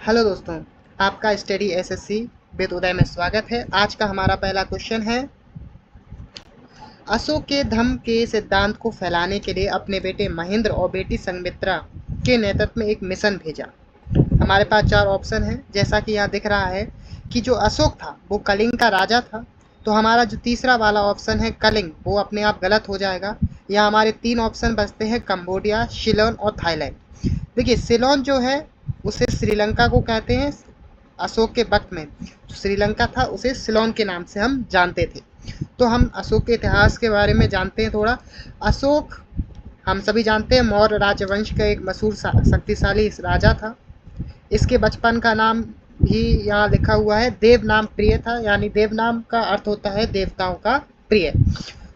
Hello दोस्तों, आपका study SSC with उदय में स्वागत है। आज का हमारा पहला क्वेश्चन है, अशोक के धम्म के सिद्धांत को फैलाने के लिए अपने बेटे महेंद्र और बेटी संघमित्रा के नेतृत्व में एक मिशन भेजा। हमारे पास चार ऑप्शन है। जैसा कि यहाँ दिख रहा है कि जो अशोक था वो कलिंग का राजा था, तो हमारा जो तीसरा वाला ऑप्शन है कलिंग, वो अपने आप गलत हो जाएगा। यहाँ हमारे तीन ऑप्शन बचते हैं, कंबोडिया, सिलोन और थाईलैंड। देखिए, सिलोन जो है उसे श्रीलंका को कहते हैं। अशोक के वक्त में जो श्रीलंका था उसे सिलोन के नाम से हम जानते थे। तो हम अशोक के इतिहास के बारे में जानते हैं थोड़ा। अशोक, हम सभी जानते हैं, मौर्य राजवंश का एक मशहूर शक्तिशाली राजा था। इसके बचपन का नाम भी यहाँ लिखा हुआ है, देव नाम प्रिय था, यानी देव नाम का अर्थ होता है देवताओं का प्रिय।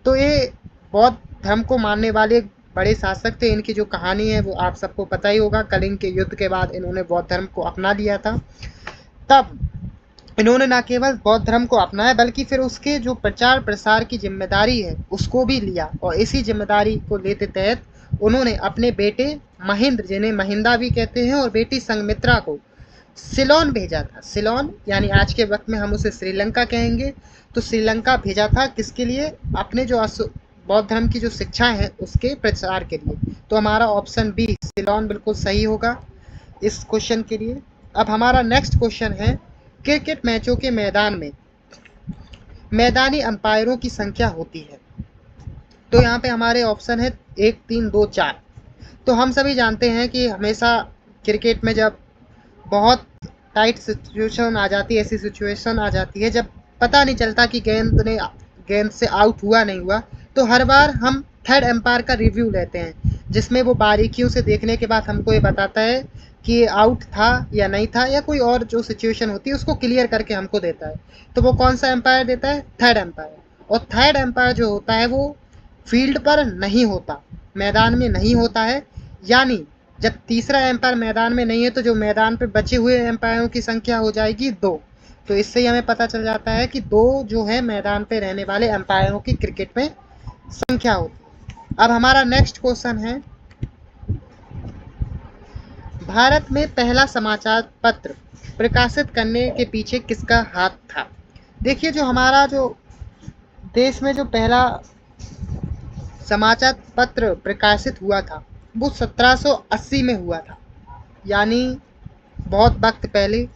तो ये बौद्ध धर्म को मानने वाले बड़े शासक थे। इनकी जो कहानी है वो आप सबको पता ही होगा। कलिंग के युद्ध के बाद इन्होंने बौद्ध धर्म को अपना लिया था। तब इन्होंने न केवल बौद्ध धर्म को अपनाया बल्कि फिर उसके जो प्रचार प्रसार की जिम्मेदारी है उसको भी लिया, और इसी जिम्मेदारी को लेते तहत उन्होंने अपने बेटे महेंद्र, जिन्हें महिंदा भी कहते हैं, और बेटी संघमित्रा को सिलोन भेजा था। सिलोन यानी आज के वक्त में हम उसे श्रीलंका कहेंगे। तो श्रीलंका भेजा था किसके लिए? अपने जो बौद्ध धर्म की जो शिक्षा है उसके प्रचार के लिए। तो हमारा ऑप्शन बी सिलोन बिल्कुल सही होगा इस क्वेश्चन के लिए। अब हमारा नेक्स्ट क्वेश्चन है, क्रिकेट मैचों के मैदान में मैदानी अंपायरों की संख्या होती है। तो यहाँ पे हमारे ऑप्शन है 1, 3, 2, 4। तो हम सभी जानते हैं कि हमेशा क्रिकेट में जब बहुत टाइट सिचुएशन आ जाती है, ऐसी सिचुएशन आ जाती है जब पता नहीं चलता कि गेंद से आउट हुआ नहीं हुआ, तो हर बार हम थर्ड एम्पायर का रिव्यू लेते हैं, जिसमें वो बारीकियों से देखने के बाद हमको ये बताता है कि ये आउट था या नहीं था, या कोई और जो सिचुएशन होती है उसको क्लियर करके हमको देता है। तो वो कौन सा एम्पायर देता है? Third umpire. और थर्ड एम्पायर जो होता है वो फील्ड पर नहीं होता, मैदान में नहीं होता है। यानी जब तीसरा एम्पायर मैदान में नहीं है तो जो मैदान पे बचे हुए एम्पायरों की संख्या हो जाएगी 2। तो इससे ही हमें पता चल जाता है कि 2 जो है मैदान पे रहने वाले एम्पायरों की क्रिकेट में संख्या होती है। अब हमारा नेक्स्ट क्वेश्चन है, भारत में पहला समाचार पत्र प्रकाशित करने के पीछे किसका हाथ था? देखिए, जो हमारा जो देश में जो पहला समाचार पत्र प्रकाशित हुआ था वो 1780 में हुआ था, यानी बहुत वक्त पहले।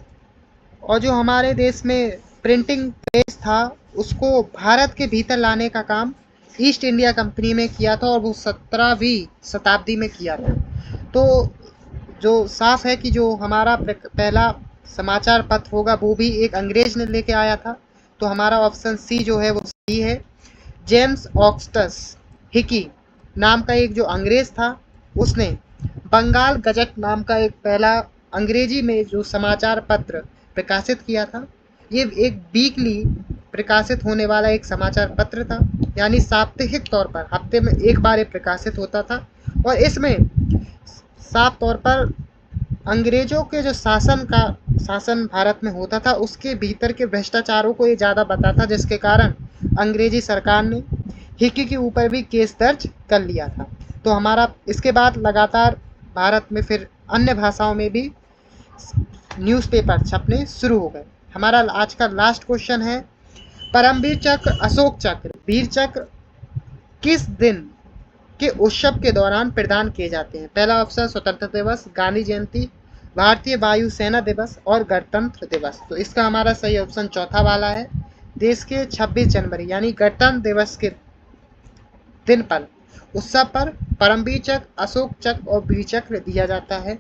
और जो हमारे देश में प्रिंटिंग प्रेस था उसको भारत के भीतर लाने का काम ईस्ट इंडिया कंपनी में किया था, और वो 17वीं शताब्दी में किया था। तो जो साफ है कि जो हमारा पहला समाचार पत्र होगा वो भी एक अंग्रेज ने लेके आया था। तो हमारा ऑप्शन सी जो है वो सही है। जेम्स ऑगस्टस हिकी नाम का एक जो अंग्रेज था, उसने बंगाल गजट नाम का एक पहला अंग्रेजी में जो समाचार पत्र प्रकाशित किया था। ये एक वीकली प्रकाशित होने वाला एक समाचार पत्र था, यानी साप्ताहिक तौर पर हफ्ते में एक बार ये प्रकाशित होता था। और इसमें साफ तौर पर अंग्रेजों के जो शासन भारत में होता था उसके भीतर के भ्रष्टाचारों को ये ज़्यादा बताता, जिसके कारण अंग्रेजी सरकार ने हिकी के ऊपर भी केस दर्ज कर लिया था। तो हमारा इसके बाद लगातार भारत में फिर अन्य भाषाओं में भी न्यूज़पेपर छपने शुरू हो गए। हमारा आज का लास्ट क्वेश्चन है, परमवीर चक्र, अशोक चक्र, वीर चक्र किस दिन के उत्सव के दौरान प्रदान किए जाते हैं? पहला ऑप्शन स्वतंत्रता दिवस, गांधी जयंती, भारतीय वायुसेना दिवस और गणतंत्र दिवस। तो इसका हमारा सही ऑप्शन चौथा वाला है। देश के 26 जनवरी यानी गणतंत्र दिवस के दिन पर उत्सव पर परमवीर चक्र, अशोक चक्र और वीर चक्र दिया जाता है।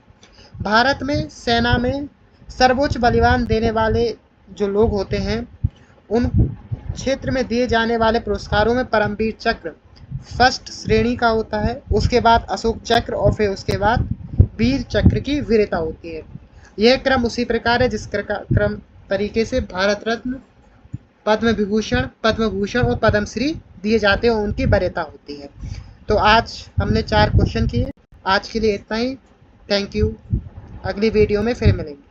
भारत में सेना में सर्वोच्च बलिदान देने वाले जो लोग होते हैं उन क्षेत्र में दिए जाने वाले पुरस्कारों में परमवीर चक्र फर्स्ट श्रेणी का होता है, उसके बाद अशोक चक्र और फिर उसके बाद वीर चक्र की वीरता होती है। यह क्रम उसी प्रकार है जिस क्रम तरीके से भारत रत्न, पद्म विभूषण, पद्म भूषण और पद्मश्री दिए जाते हैं, उनकी वरीयता होती है। तो आज हमने 4 क्वेश्चन किए। आज के लिए इतना ही। Thank you. अगली वीडियो में फिर मिलेंगे।